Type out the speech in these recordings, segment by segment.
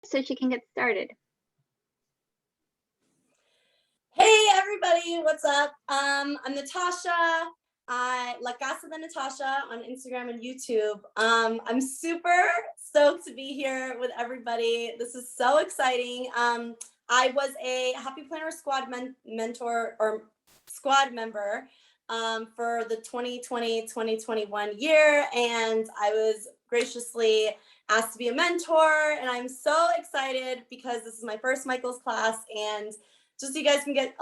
so she can get started. Hey everybody, what's up? I'm Natasha. La Casa de Natasha on Instagram and YouTube. I'm super stoked to be here with everybody. This is so exciting. I was a Happy Planner Squad mentor or squad member for the 2020-2021 year, and I was graciously asked to be a mentor, and I'm so excited because this is my first Michael's class, and just so you guys can get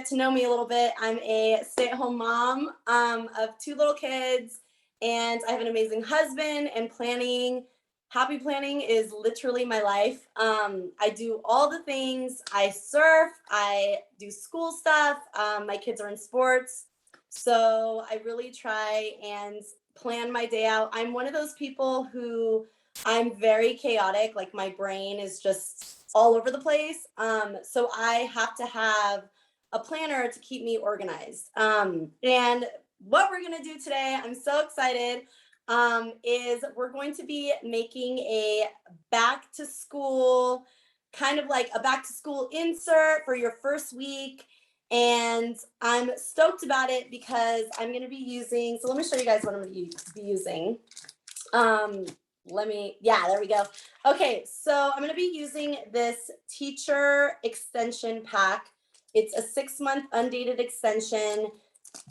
to know me a little bit, I'm a stay-at-home mom of 2 little kids, and I have an amazing husband, and happy planning is literally my life. I do all the things. I surf, I do school stuff. My kids are in sports, so I really try and plan my day out. I'm one of those people who I'm very chaotic, like my brain is just all over the place. So I have to have a planner to keep me organized. And what we're gonna do today, I'm so excited, is we're going to be making a back to school, kind of like a back to school insert for your first week. And I'm stoked about it because I'm gonna be using, so let me show you guys what I'm gonna be using. There we go. Okay, so I'm gonna be using this teacher extension pack. It's a 6-month undated extension.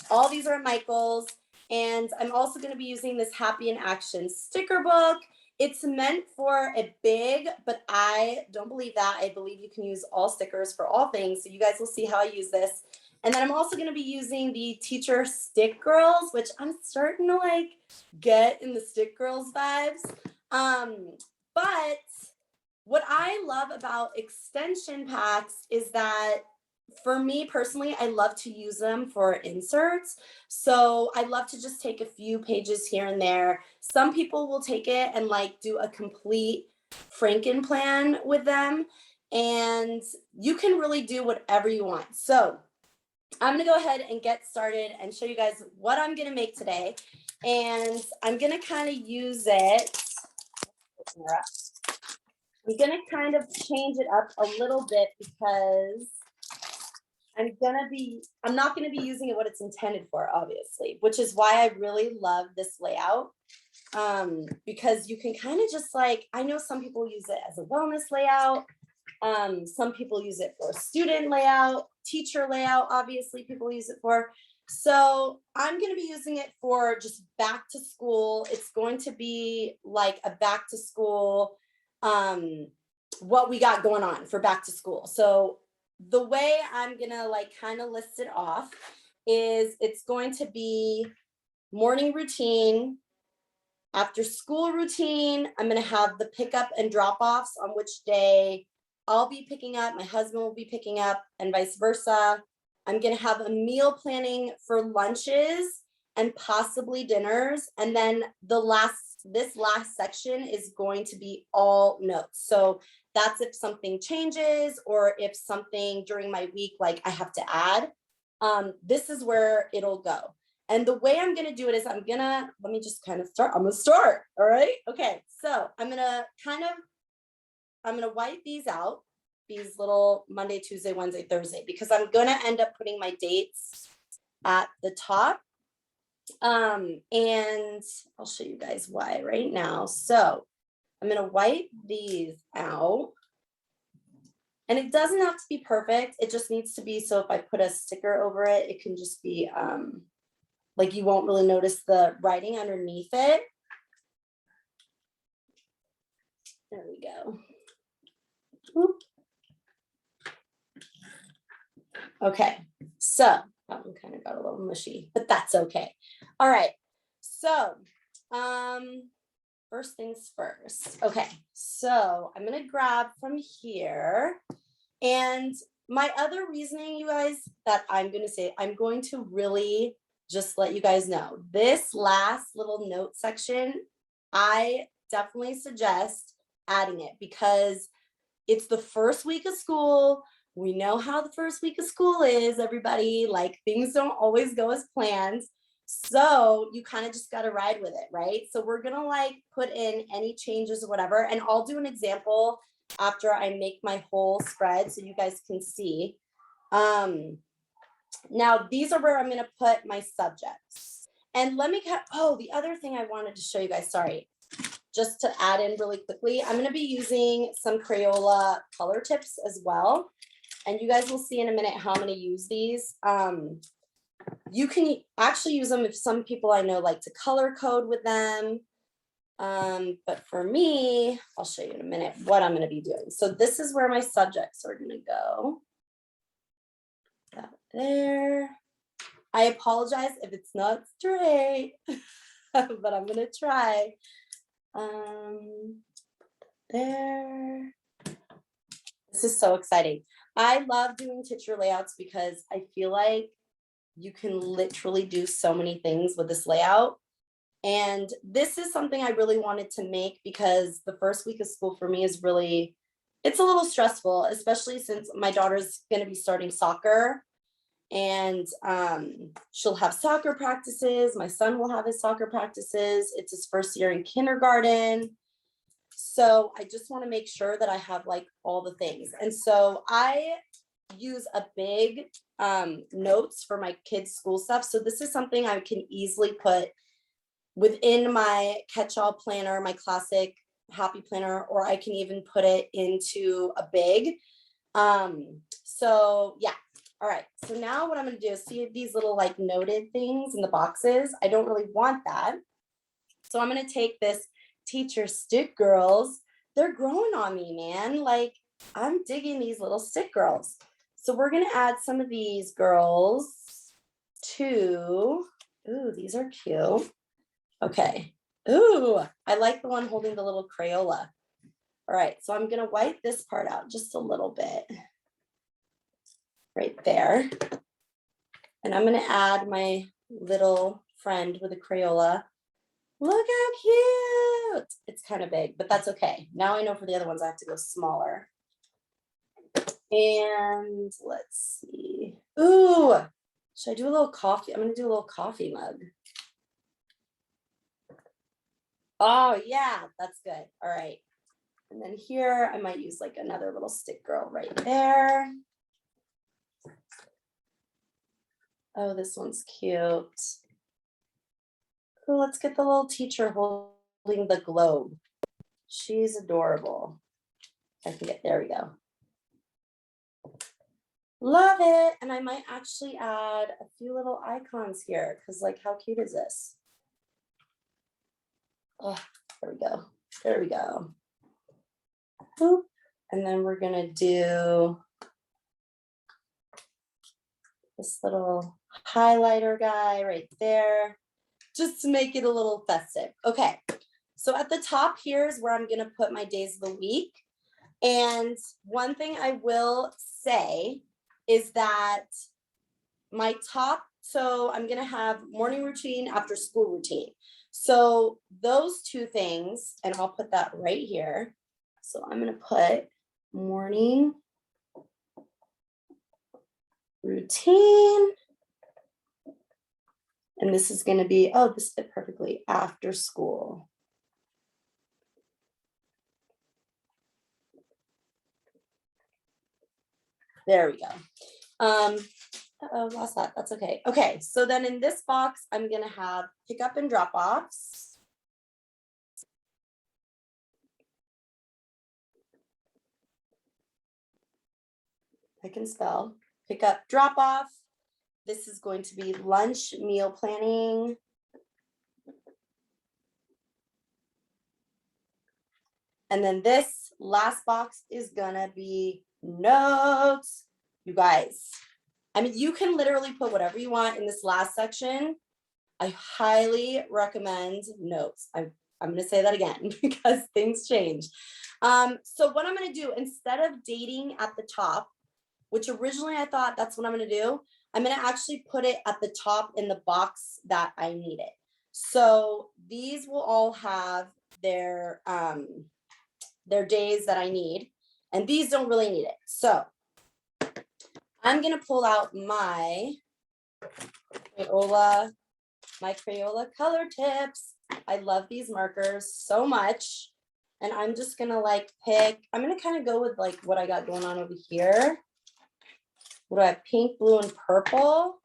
All these are at Michael's. And I'm also gonna be using this Happy in Action sticker book. It's meant for a big, but I don't believe that. I believe you can use all stickers for all things. So you guys will see how I use this. And then I'm also gonna be using the Teacher Stick Girls, which I'm starting to like get in the Stick Girls vibes. But what I love about extension packs is that for me personally, I love to use them for inserts. So I love to just take a few pages here and there. Some people will take it and like do a complete Franken plan with them, and you can really do whatever you want. So I'm gonna go ahead and get started and show you guys what I'm gonna make today. And I'm gonna kind of use it. I'm gonna kind of change it up a little bit because I'm not gonna be using it what it's intended for, obviously, which is why I really love this layout. Because you can kind of just like, I know some people use it as a wellness layout. Some people use it for a student layout, teacher layout, obviously people use it for. So I'm going to be using it for just back to school. It's going to be like a back to school, what we got going on for back to school. So the way I'm going to like kind of list it off is it's going to be morning routine, after school routine. I'm going to have the pickup and drop offs on which day I'll be picking up, my husband will be picking up, and vice versa. I'm going to have a meal planning for lunches and possibly dinners. And then this last section is going to be all notes. So that's if something changes or if something during my week, like I have to add, this is where it'll go. And the way I'm going to do it is let me just kind of start. I'm going to start. All right. Okay. So I'm going to wipe these out, these little Monday, Tuesday, Wednesday, Thursday, because I'm going to end up putting my dates at the top. And I'll show you guys why right now. So I'm going to wipe these out. And it doesn't have to be perfect. It just needs to be, so if I put a sticker over it, it can just be like you won't really notice the writing underneath it. There we go. Oop. Okay, so that one kind of got a little mushy, but that's okay. All right, so first things first. Okay, so I'm gonna grab from here, and my other reasoning, you guys, that I'm going to really just let you guys know, this last little note section, I definitely suggest adding it because it's the first week of school. We know how the first week of school is, everybody. Like, things don't always go as planned. So you kind of just got to ride with it, right? So we're going to like put in any changes or whatever, and I'll do an example after I make my whole spread so you guys can see. Now these are where I'm going to put my subjects. And let me the other thing I wanted to show you guys, sorry, just to add in really quickly, I'm going to be using some Crayola color tips as well. And you guys will see in a minute how I'm going to use these. You can actually use them if some people I know like to color code with them. But for me, I'll show you in a minute what I'm going to be doing. So this is where my subjects are going to go. That there. I apologize if it's not straight, but I'm going to try. There. This is so exciting. I love doing teacher layouts because I feel like you can literally do so many things with this layout. And this is something I really wanted to make because the first week of school for me is really, it's a little stressful, especially since my daughter's going to be starting soccer. And she'll have soccer practices. My son will have his soccer practices. It's his first year in kindergarten. So I just want to make sure that I have like all the things. And so I use a big notes for my kids' school stuff. So this is something I can easily put within my catch-all planner, my classic happy planner, or I can even put it into a big. So yeah. All right. So now what I'm going to do is see these little like noted things in the boxes. I don't really want that. So I'm going to take this teacher stick girls. They're growing on me, man. Like I'm digging these little stick girls. So we're going to add some of these girls to, ooh, these are cute. Okay. Ooh, I like the one holding the little Crayola. All right. So I'm going to wipe this part out just a little bit. Right there. And I'm going to add my little friend with a Crayola. Look how cute. It's kind of big, but that's okay. Now I know for the other ones I have to go smaller. And let's see. Ooh, should I do a little coffee? I'm going to do a little coffee mug. Oh yeah, that's good. All right. And then here I might use like another little stick girl right there. Oh, this one's cute. Oh, let's get the little teacher holding the globe. She's adorable. I can get, there we go. Love it. And I might actually add a few little icons here because like, how cute is this? Oh, there we go. There we go. Boop. And then we're going to do this little highlighter guy right there, just to make it a little festive. Okay, so at the top here is where I'm going to put my days of the week. And one thing I will say is that my top, so I'm going to have morning routine, after school routine. So those two things, and I'll put that right here. So I'm going to put morning routine. And this is going to be, oh, this fit perfectly, after school. There we go. Oh, lost that. That's okay. Okay, so then in this box, I'm going to have pick up and drop offs. I can spell. Pick up, drop off. This is going to be lunch, meal planning. And then this last box is gonna be notes. You guys, I mean, you can literally put whatever you want in this last section. I highly recommend notes. I'm gonna say that again because things change. So what I'm gonna do, instead of dating at the top, which originally I thought that's what I'm gonna do, I'm gonna actually put it at the top in the box that I need it. So these will all have their days that I need, and these don't really need it. So I'm gonna pull out my Crayola my Crayola color tips. I love these markers so much. And I'm just gonna like pick, I'm gonna kind of go with like what I got going on over here. What do I have? Pink, blue, and purple.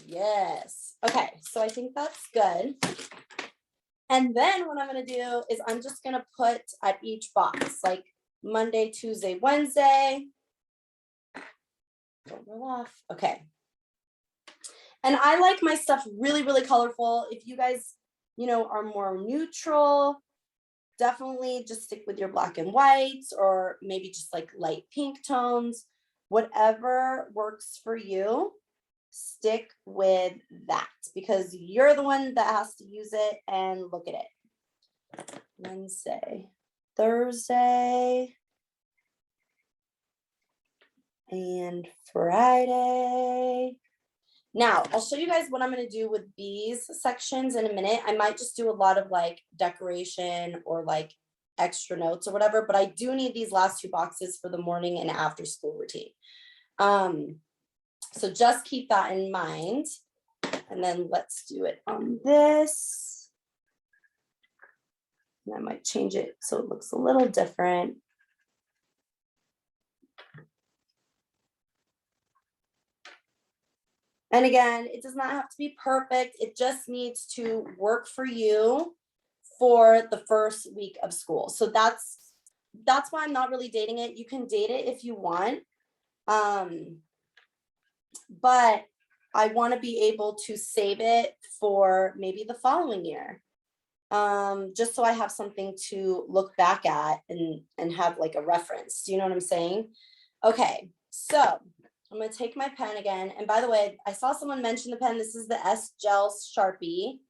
Yes. Okay, so I think that's good. And then what I'm gonna do is I'm just gonna put at each box, like Monday, Tuesday, Wednesday. Don't roll off. Okay. And I like my stuff really, really colorful. If you guys, you know, are more neutral, definitely just stick with your black and whites, or maybe just like light pink tones, whatever works for you, stick with that because you're the one that has to use it. And look at it. Wednesday, Thursday, and Friday. Now, I'll show you guys what I'm going to do with these sections in a minute. I might just do a lot of like decoration or like extra notes or whatever, but I do need these last 2 boxes for the morning and after school routine. So just keep that in mind. And then let's do it on this. And I might change it so it looks a little different. And again, it does not have to be perfect. It just needs to work for you for the first week of school. So that's why I'm not really dating it. You can date it if you want. But I want to be able to save it for maybe the following year. Just so I have something to look back at and have like a reference. Do you know what I'm saying? Okay, so I'm going to take my pen again. And by the way, I saw someone mention the pen. This is the S Gel Sharpie.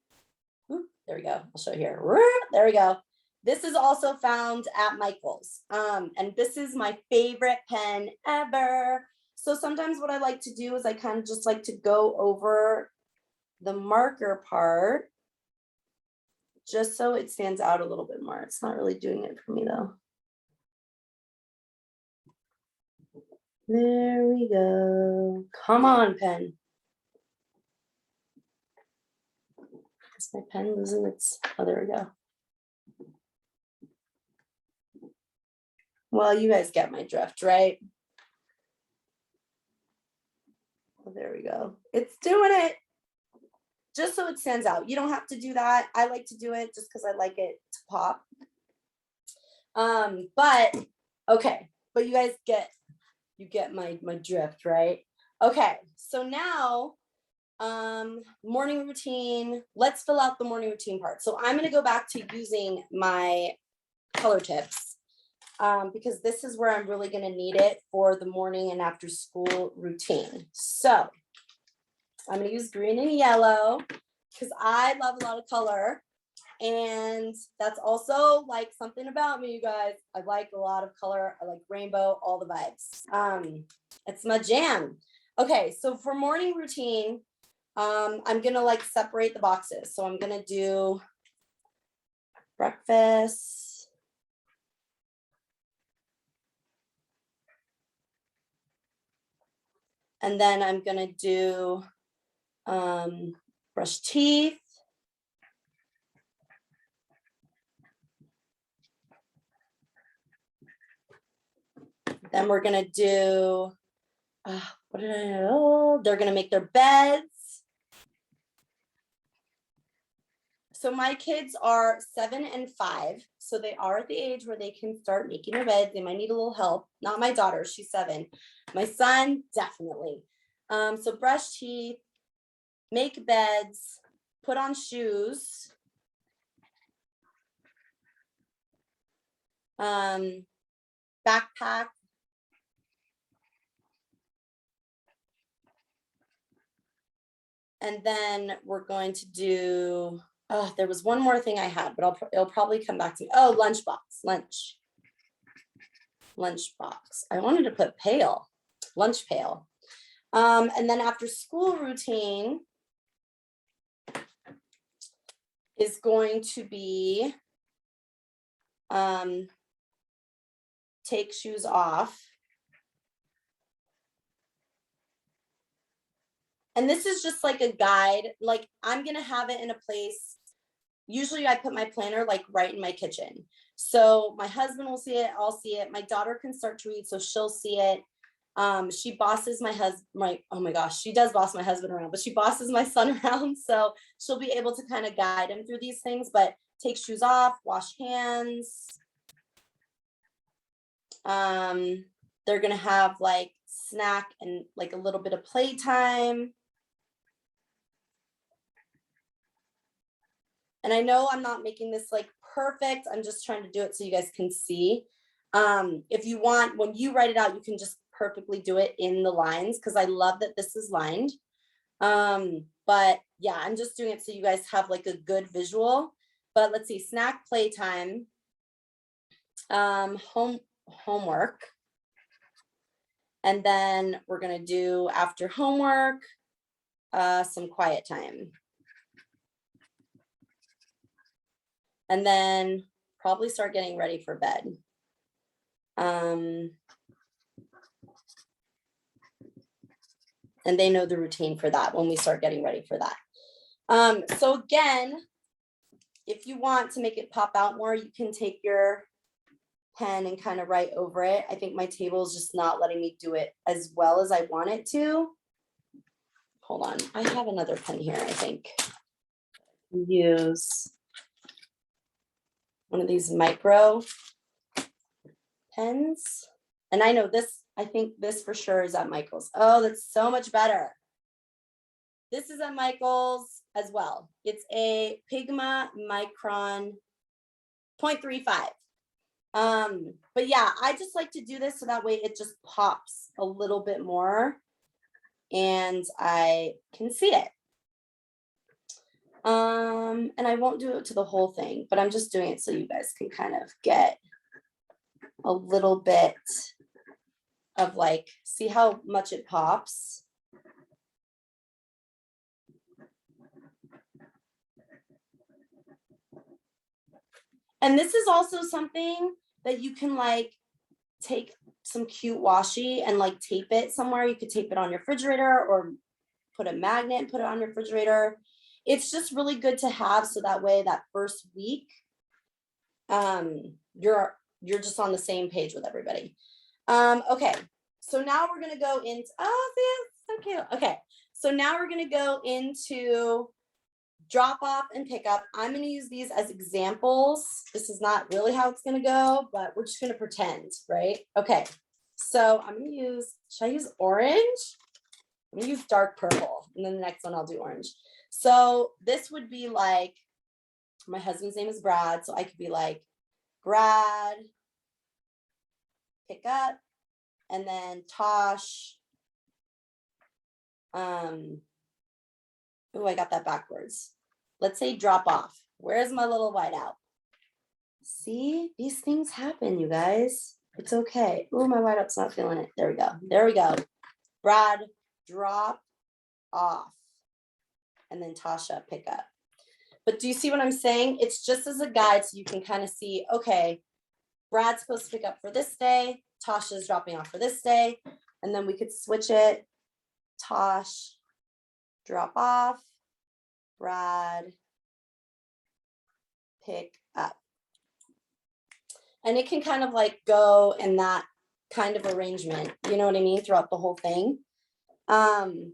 Ooh, there we go. I'll show you here. There we go. This is also found at Michael's. And this is my favorite pen ever. So sometimes what I like to do is I kind of just like to go over the marker part just so it stands out a little bit more. It's not really doing it for me though. There we go. Come on, pen. Is my pen losing its, oh, there we go. Well, you guys get my drift, right? Oh, there we go. It's doing it. Just so it stands out. You don't have to do that. I like to do it just because I like it to pop. But okay, but you guys get my drift, right? Okay, so now morning routine. Let's fill out the morning routine part. So I'm going to go back to using my color tips because this is where I'm really going to need it for the morning and after school routine. So I'm going to use green and yellow because I love a lot of color. And that's also like something about me, you guys. I like a lot of color. I like rainbow, all the vibes. It's my jam. Okay, so for morning routine, I'm gonna like separate the boxes. So I'm gonna do breakfast. And then I'm gonna do brush teeth. Then we're gonna do, what did I know? They're gonna make their beds. So my kids are 7 and 5. So they are at the age where they can start making their beds. They might need a little help. Not my daughter, she's 7. My son, definitely. So brush teeth, make beds, put on shoes. Backpack. And then we're going to do, oh, there was one more thing I had, but it'll probably come back to me. Oh, lunchbox, lunchbox. I wanted to put pail, lunch pail. And then after school routine is going to be take shoes off. And this is just like a guide. Like I'm going to have it in a place. Usually I put my planner like right in my kitchen. So my husband will see it. I'll see it. My daughter can start to read, so she'll see it. She bosses my husband, oh my gosh, she does boss my husband around, but she bosses my son around. So she'll be able to kind of guide him through these things, but take shoes off, wash hands. They're going to have like snack and like a little bit of playtime. And I know I'm not making this like perfect. I'm just trying to do it so you guys can see. If you want, when you write it out, you can just perfectly do it in the lines, because I love that this is lined. But yeah, I'm just doing it so you guys have like a good visual. But let's see, snack, playtime, homework. And then we're gonna do after homework, some quiet time. And then probably start getting ready for bed. And they know the routine for that when we start getting ready for that. So again, if you want to make it pop out more, you can take your pen and kind of write over it. I think my table is just not letting me do it as well as I want it to. Hold on, I have another pen here, I think. Use one of these micro pens. And I know this, I think this for sure is at Michael's. Oh, that's so much better. This is at Michael's as well. It's a Pigma Micron 0.35. But yeah, I just like to do this so that way it just pops a little bit more and I can see it. And I won't do it to the whole thing, but I'm just doing it so you guys can kind of get a little bit of like, see how much it pops. And this is also something that you can like take some cute washi and like tape it somewhere. You could tape it on your refrigerator or put a magnet and put it on your refrigerator. It's just really good to have, so that way that first week, you're just on the same page with everybody. Okay, so now we're gonna go into, oh, see, so cute. Okay, so now we're gonna go into drop off and pick up. I'm gonna use these as examples. This is not really how it's gonna go, but we're just gonna pretend, right? Okay, so I'm gonna use, should I use orange? I'm gonna use dark purple, and then the next one I'll do orange. So this would be like, my husband's name is Brad, so I could be like, Brad, pick up, and then Tosh. Oh, I got that backwards. Let's say drop off. Where's my little whiteout? See, these things happen, you guys. It's okay. Oh, my whiteout's not feeling it. There we go. There we go. Brad, drop off. And then Tasha, pick up. But do you see what I'm saying? It's just as a guide so you can kind of see, okay, Brad's supposed to pick up for this day. Tasha's dropping off for this day. And then we could switch it. Tosh, drop off. Brad, pick up. And it can kind of like go in that kind of arrangement, you know what I mean, throughout the whole thing. Brad.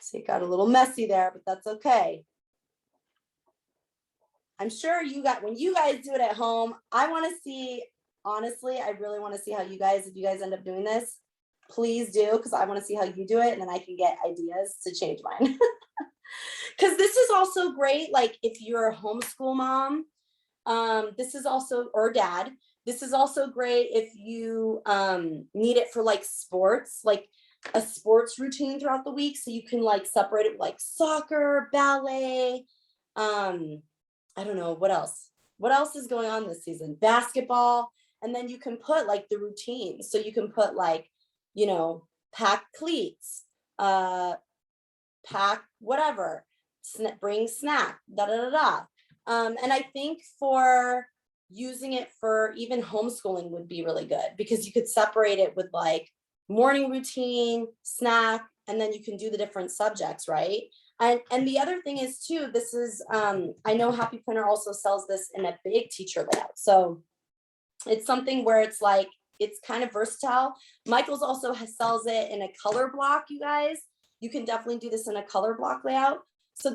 So it got a little messy there, but that's okay. I'm sure you got, when you guys do it at home, I want to see, honestly, I really want to see how you guys, if you guys end up doing this, please do, because I want to see how you do it, and then I can get ideas to change mine. Because this is also great, like if you're a homeschool mom, this is also, or dad, this is also great if you need it for like sports, like a sports routine throughout the week, so you can like separate it with like soccer, ballet, I don't know, what else is going on this season, basketball, and then you can put like the routine, so you can put like, you know, pack cleats, pack whatever, bring snack, da da da da. And I think for using it for even homeschooling would be really good, because you could separate it with like morning routine, snack, and then you can do the different subjects, right? And the other thing is too, this is, I know Happy Planner also sells this in a big teacher layout. So it's something where it's like, it's kind of versatile. Michael's also sells it in a color block, you guys. You can definitely do this in a color block layout. So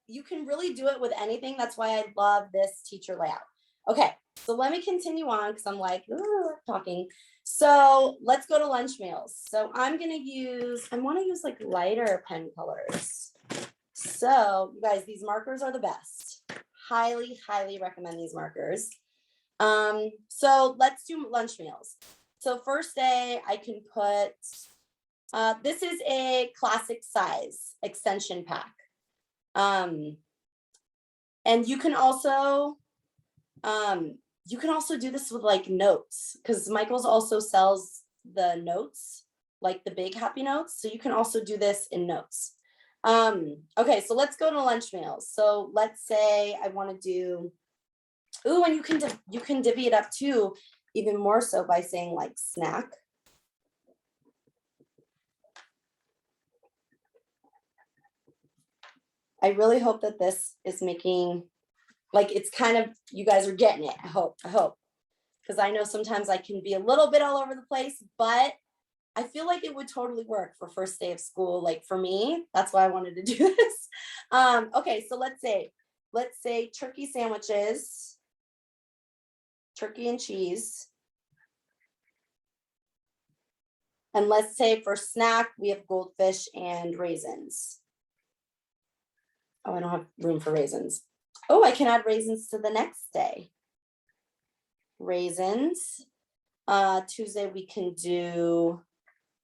you can really do it with anything. That's why I love this teacher layout. Okay, so let me continue on because I'm like, talking. So let's go to lunch meals. So I want to use like lighter pen colors. So you guys, these markers are the best. Highly, highly recommend these markers. So let's do lunch meals. So first day I can put, this is a classic size extension pack. And you can also do this with like notes, because Michael's also sells the notes, like the big happy notes. So you can also do this in notes. Okay, so let's go to lunch meals. So let's say I want to do, and you can divvy it up too, even more so by saying like snack. I really hope that this is making, like, it's kind of, you guys are getting it. I hope, because I know sometimes I can be a little bit all over the place, but I feel like it would totally work for first day of school. Like for me, that's why I wanted to do this. Okay, so let's say turkey sandwiches, turkey and cheese. And let's say for snack, we have goldfish and raisins. Oh, I don't have room for raisins. Oh, I can add raisins to the next day. Raisins. Tuesday we can do,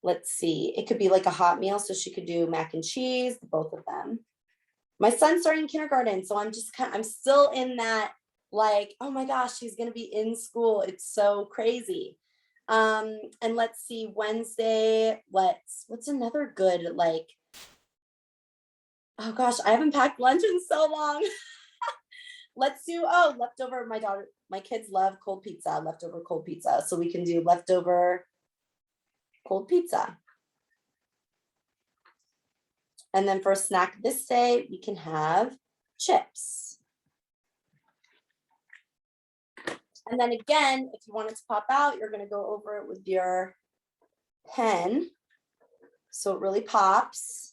let's see, it could be like a hot meal. So she could do mac and cheese, both of them. My son's starting kindergarten, so I'm still in that, like, oh my gosh, she's gonna be in school. It's so crazy. And let's see, Wednesday, what's another good, like, oh gosh, I haven't packed lunch in so long. Let's do, leftover. My kids love leftover cold pizza. So we can do leftover cold pizza. And then for a snack this day, we can have chips. And then again, if you want it to pop out, you're going to go over it with your pen, so it really pops.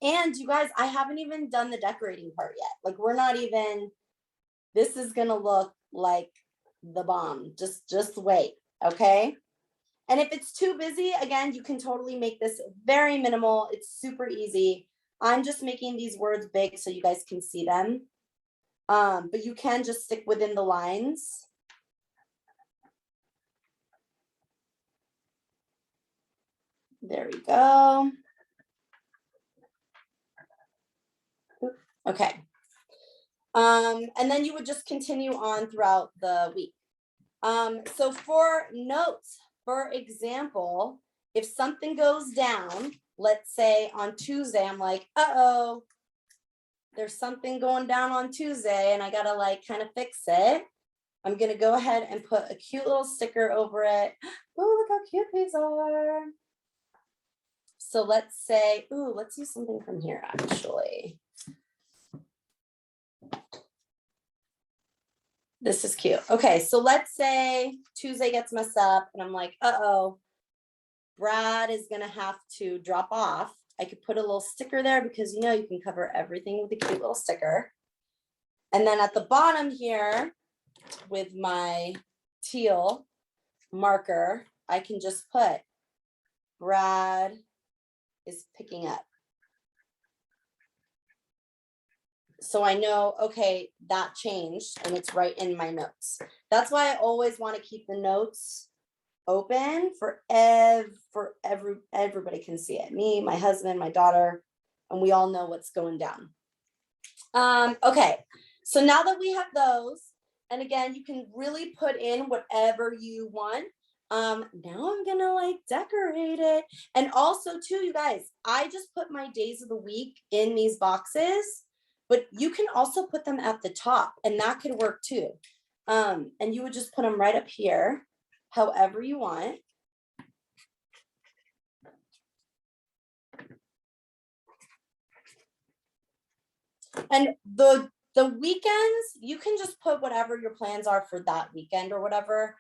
And you guys, I haven't even done the decorating part yet. Like, this is going to look like the bomb. Just wait, okay? And if it's too busy, again, you can totally make this very minimal. It's super easy. I'm just making these words big so you guys can see them. But you can just stick within the lines. There we go. Okay. And then you would just continue on throughout the week. So for notes, for example, if something goes down, let's say on Tuesday, I'm like, there's something going down on Tuesday and I gotta like kind of fix it. I'm gonna go ahead and put a cute little sticker over it. Oh, look how cute these are. So let's say, let's use something from here actually. This is cute. Okay, so let's say Tuesday gets messed up and I'm like, Brad is gonna have to drop off. I could put a little sticker there because you can cover everything with a cute little sticker. And then at the bottom here with my teal marker, I can just put Brad is picking up. So I know, okay, that changed and it's right in my notes. That's why I always want to keep the notes open for everybody can see it. Me, my husband, my daughter, and we all know what's going down. Okay, so now that we have those, and again, you can really put in whatever you want. Now I'm gonna like decorate it. And also too, you guys, I just put my days of the week in these boxes but you can also put them at the top and that could work too. And you would just put them right up here, however you want. And the weekends, you can just put whatever your plans are for that weekend or whatever.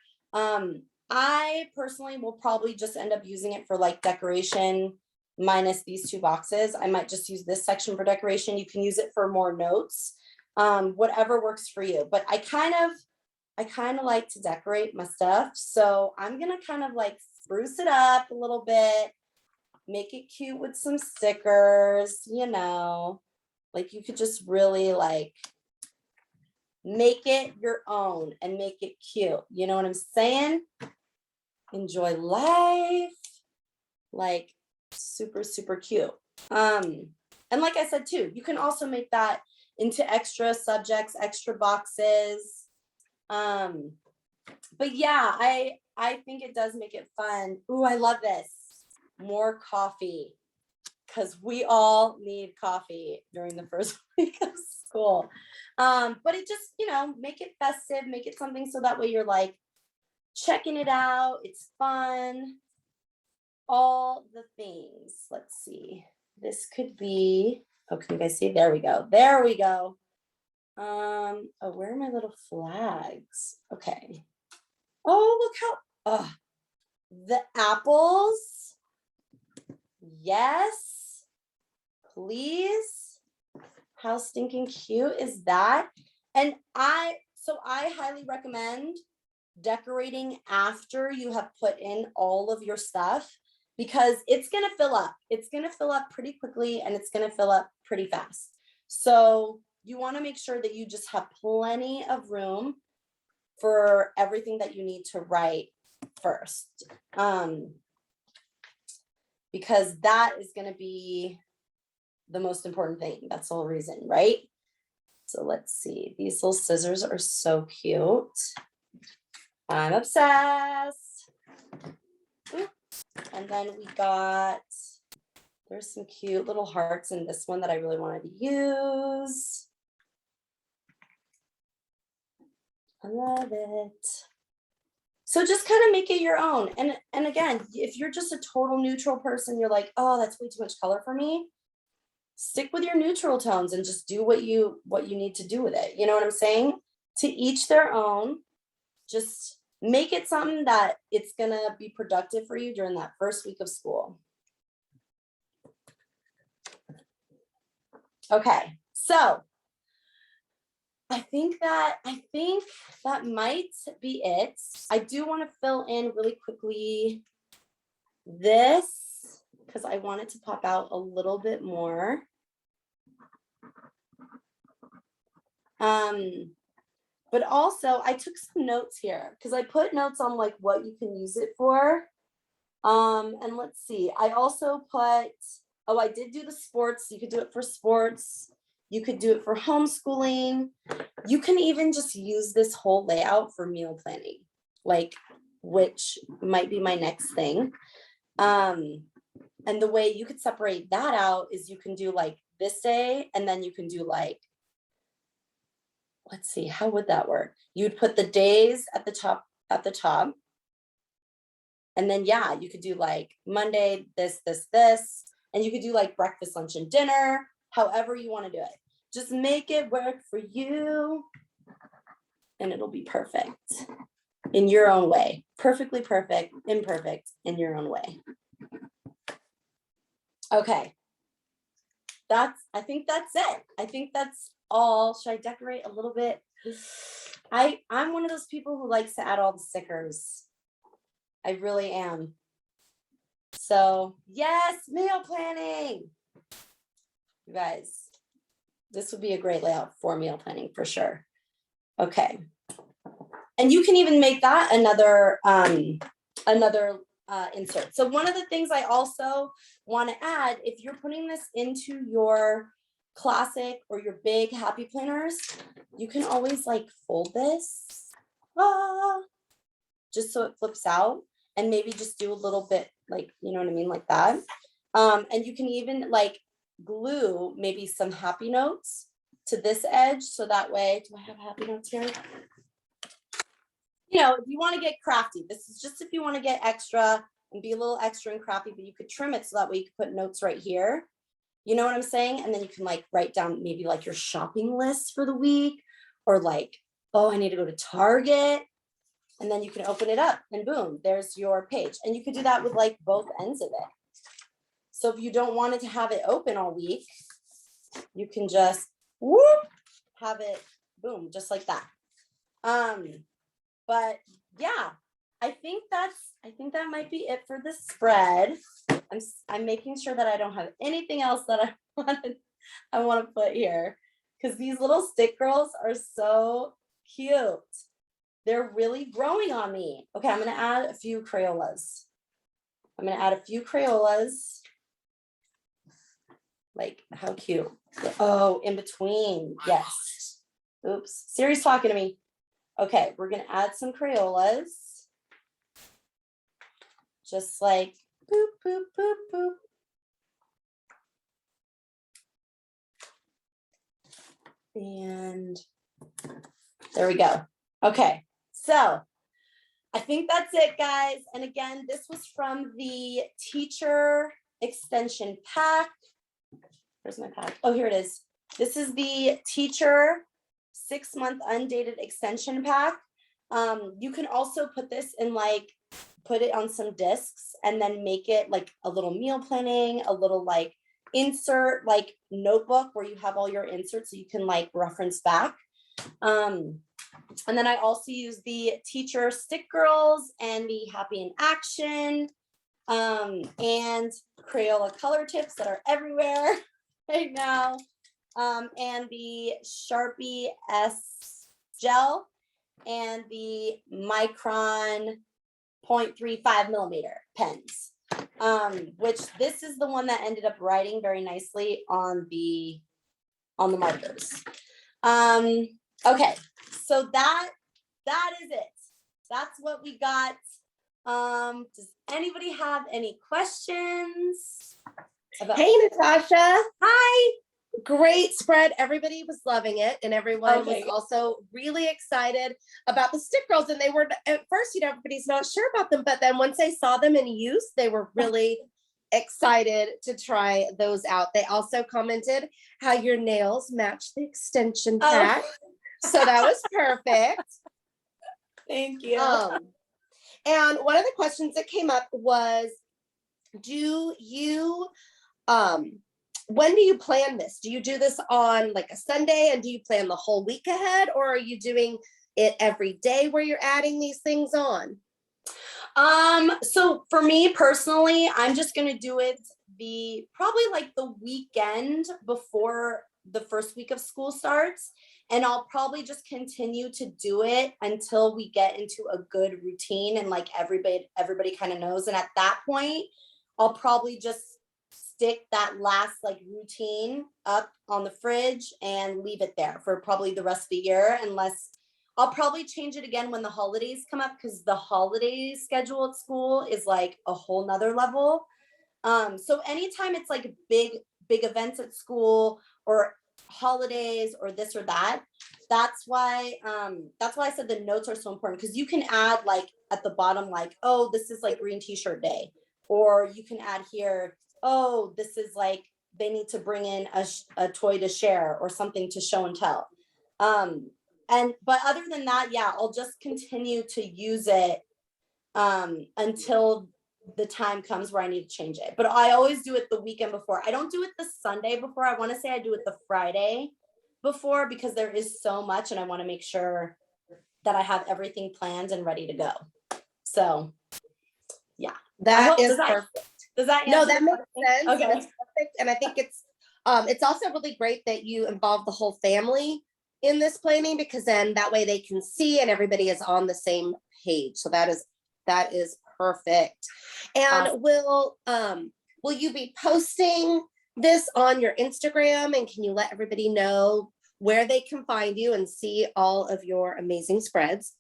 I personally will probably just end up using it for like decoration minus these 2 boxes. I might just use this section for decoration. You can use it for more notes, whatever works for you. But I kind of like to decorate my stuff. So I'm gonna kind of like spruce it up a little bit, make it cute with some stickers, you know, like you could just really like make it your own and make it cute. You know what I'm saying? Enjoy life. Like super, super cute. And like I said too, you can also make that into extra subjects, extra boxes. But yeah, I think it does make it fun. Ooh, I love this. More coffee, because we all need coffee during the first week of school. But it just, you know, make it festive, make it something so that way you're like checking it out. It's fun. All the things. Let's see. This could be, oh, can you guys see? There we go. There we go. Oh, where are my little flags? Okay. Oh, look how, the apples. Yes, please. How stinking cute is that? And I highly recommend decorating after you have put in all of your stuff, because it's going to fill up. It's going to fill up pretty quickly and it's going to fill up pretty fast. So you want to make sure that you just have plenty of room for everything that you need to write first. Because that is going to be the most important thing. That's the whole reason, right? So let's see. These little scissors are so cute. I'm obsessed. Ooh. And then we got, there's some cute little hearts in this one that I really wanted to use. I love it. So just kind of make it your own. And again, if you're just a total neutral person, you're like, oh, that's way too much color for me. Stick with your neutral tones and just do what you need to do with it. You know what I'm saying? To each their own. Just make it something that it's gonna be productive for you during that first week of school. Okay, so I think that might be it. I do want to fill in really quickly this because I want it to pop out a little bit more. But also I took some notes here because I put notes on like what you can use it for. And let's see, I also put, oh, I did do the sports. You could do it for sports. You could do it for homeschooling. You can even just use this whole layout for meal planning, like, which might be my next thing. And the way you could separate that out is you can do like this day, and then you can do like, let's see, how would that work? You'd put the days at the top. And then, yeah, you could do like Monday, this, and you could do like breakfast, lunch, and dinner, however you want to do it. Just make it work for you and it'll be perfect in your own way. Perfectly perfect, imperfect in your own way. Okay. I think that's it. I think that's all. Should I decorate a little bit? I'm one of those people who likes to add all the stickers. I really am. So yes, meal planning. You guys, this would be a great layout for meal planning for sure. Okay. And you can even make that another insert. So one of the things I also want to add, if you're putting this into your classic or your big happy planners, you can always like fold this just so it flips out, and maybe just do a little bit like, you know what I mean, like that. And you can even like glue maybe some happy notes to this edge. So that way, do I have happy notes here? You know, if you want to get crafty, this is just if you want to get extra and be a little extra and crafty, but you could trim it so that way you could put notes right here. You know what I'm saying? And then you can like write down maybe like your shopping list for the week, or like, oh, I need to go to Target. And then you can open it up and boom, there's your page. And you could do that with like both ends of it. So if you don't want it to have it open all week, you can just whoop, have it boom, just like that. But yeah, I think that might be it for the spread. I'm making sure that I don't have anything else that I want to put here, because these little stick girls are so cute. They're really growing on me. Okay, I'm gonna add a few Crayolas. Like, how cute. Oh, in between, yes. Oops, Siri's talking to me. Okay, we're gonna add some Crayolas. Just like boop, boop, boop, boop. And there we go. Okay, so I think that's it, guys. And again, this was from the teacher extension pack. Where's my pack? Oh, here it is. This is the teacher 6-month undated extension pack. You can also put this in like, put it on some discs and then make it like a little meal planning, a little like insert like notebook where you have all your inserts so you can like reference back. And then I also use the teacher stick girls and the happy in action and Crayola color tips that are everywhere right now. And the Sharpie S gel and the Micron 0.35 millimeter pens, which this is the one that ended up writing very nicely on the markers. Okay, so that is it. That's what we got. Does anybody have any questions? Hey, Natasha. Hi. Great spread. Everybody was loving it, and everyone was also really excited about the stick girls. And they were, at first, everybody's not sure about them, but then once they saw them in use, they were really excited to try those out. They also commented how your nails match the extension pack. So that was perfect. Thank you. And one of the questions that came up was, do you, when do you plan this? Do you do this on like a Sunday, and do you plan the whole week ahead, or are you doing it every day where you're adding these things on? So for me personally, I'm just going to do it probably like the weekend before the first week of school starts. And I'll probably just continue to do it until we get into a good routine and like everybody kind of knows. And at that point, I'll probably just stick that last like routine up on the fridge and leave it there for probably the rest of the year, unless I'll probably change it again when the holidays come up, because the holiday schedule at school is like a whole nother level. So anytime it's like big events at school or holidays or this or that, that's why I said the notes are so important, because you can add like at the bottom, like, oh, this is like green t-shirt day, or you can add here, oh, this is like they need to bring in a toy to share or something to show and tell. But other than that, yeah, I'll just continue to use it until the time comes where I need to change it. But I always do it the weekend before. I don't do it the Sunday before. I want to say I do it the Friday before, because there is so much and I want to make sure that I have everything planned and ready to go. So yeah, that is perfect. Does that no, that makes sense. Okay. That's perfect. And I think it's also really great that you involve the whole family in this planning, because then that way they can see and everybody is on the same page. So that is perfect. And will you be posting this on your Instagram, and can you let everybody know where they can find you and see all of your amazing spreads?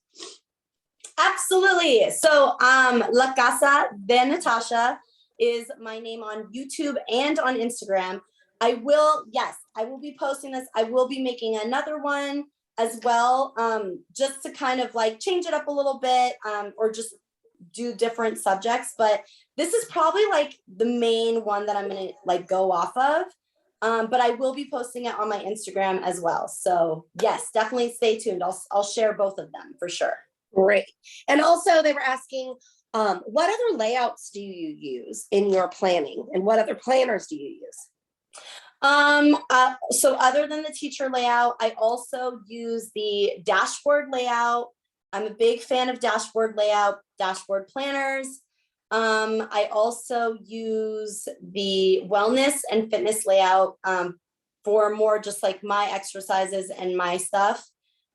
Absolutely. So La Casa de Natasha is my name on YouTube and on Instagram. I I will be posting this. I will be making another one as well, just to kind of like change it up a little bit, or just do different subjects. But this is probably like the main one that I'm gonna like go off of. But I will be posting it on my Instagram as well. So yes, definitely stay tuned. I'll share both of them for sure. Great. And also they were asking, what other layouts do you use in your planning, and what other planners do you use? So other than the teacher layout, I also use the dashboard layout. I'm a big fan of dashboard layout, dashboard planners. I also use the wellness and fitness layout, for more just like my exercises and my stuff.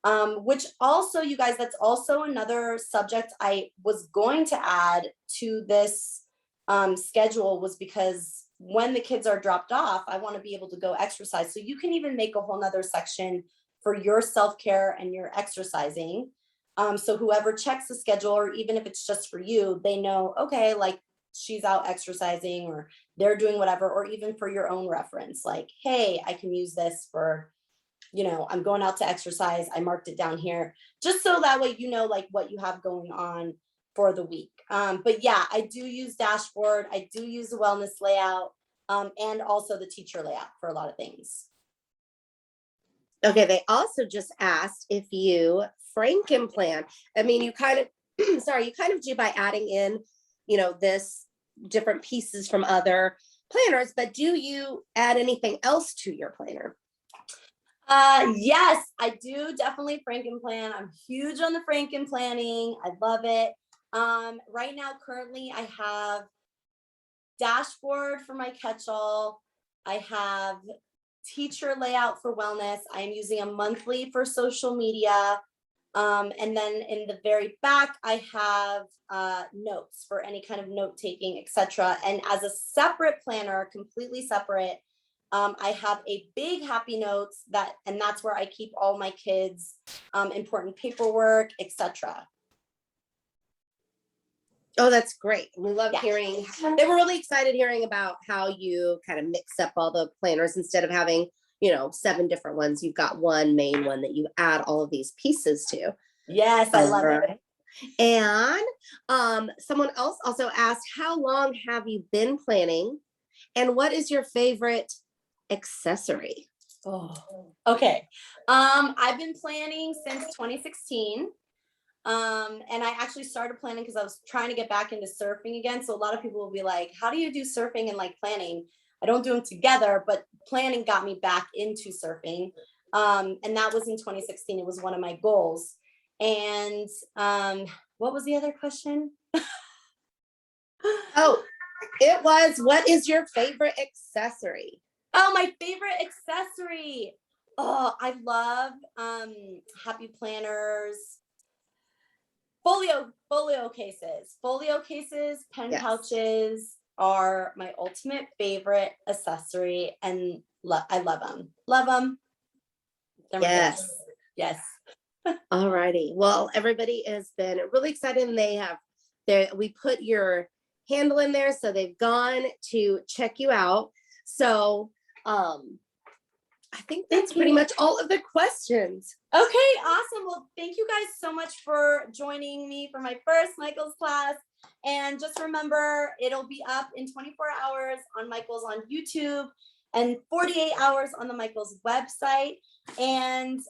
Which also, you guys, that's also another subject I was going to add to this schedule, was because when the kids are dropped off, I want to be able to go exercise. So you can even make a whole nother section for your self-care and your exercising. So whoever checks the schedule, or even if it's just for you, they know, okay, like she's out exercising or they're doing whatever, or even for your own reference, like, hey, I can use this for, you know, I'm going out to exercise. I marked it down here, just so that way, you know, like what you have going on for the week. But yeah, I do use dashboard. I do use the wellness layout, and also the teacher layout for a lot of things. Okay, they also just asked if you Frankenplan. I mean, you kind of, sorry, you kind of do by adding in, you know, this different pieces from other planners, but do you add anything else to your planner? Yes, I do definitely Frankenplan. I'm huge on the Frankenplanning. I love it. Right now, currently, I have dashboard for my catch-all. I have teacher layout for wellness. I am using a monthly for social media. And then in the very back, I have notes for any kind of note taking, etc. And as a separate planner, completely separate, I have a big happy notes and that's where I keep all my kids' important paperwork, etc. Oh, that's great. We love Yeah. hearing. They were really excited hearing about how you kind of mix up all the planners instead of having, you know, 7 different ones. You've got one main one that you add all of these pieces to. Yes, I love it. And someone else also asked, how long have you been planning, and what is your favorite accessory? Oh, okay. I've been planning since 2016. And I actually started planning because I was trying to get back into surfing again. So a lot of people will be like, how do you do surfing and like planning? I don't do them together, but planning got me back into surfing. And that was in 2016. It was one of my goals. And what was the other question? Oh, it was, what is your favorite accessory? Oh, my favorite accessory. Oh, I love happy planners. Folio cases, pen Yes. pouches are my ultimate favorite accessory, and I love them. They're my Yes. favorite. Yes. All righty. Well, everybody has been really excited, and we put your handle in there, so they've gone to check you out. So I think that's pretty much all of the questions. Okay, awesome. Well, thank you guys so much for joining me for my first Michael's class. And just remember, it'll be up in 24 hours on Michael's on YouTube and 48 hours on the Michael's website. And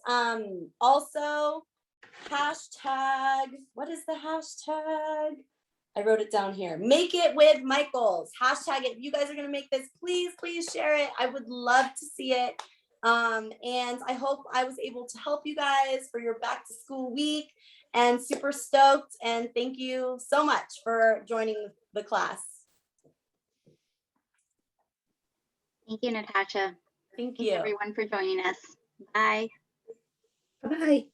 also hashtag, what is the hashtag? I wrote it down here. Make it with Michael's. Hashtag it. If you guys are going to make this, please share it. I would love to see it. And I hope I was able to help you guys for your back to school week, and super stoked. And thank you so much for joining the class. Thank you, Natasha. Thank Thanks you. everyone for joining us. Bye. Bye.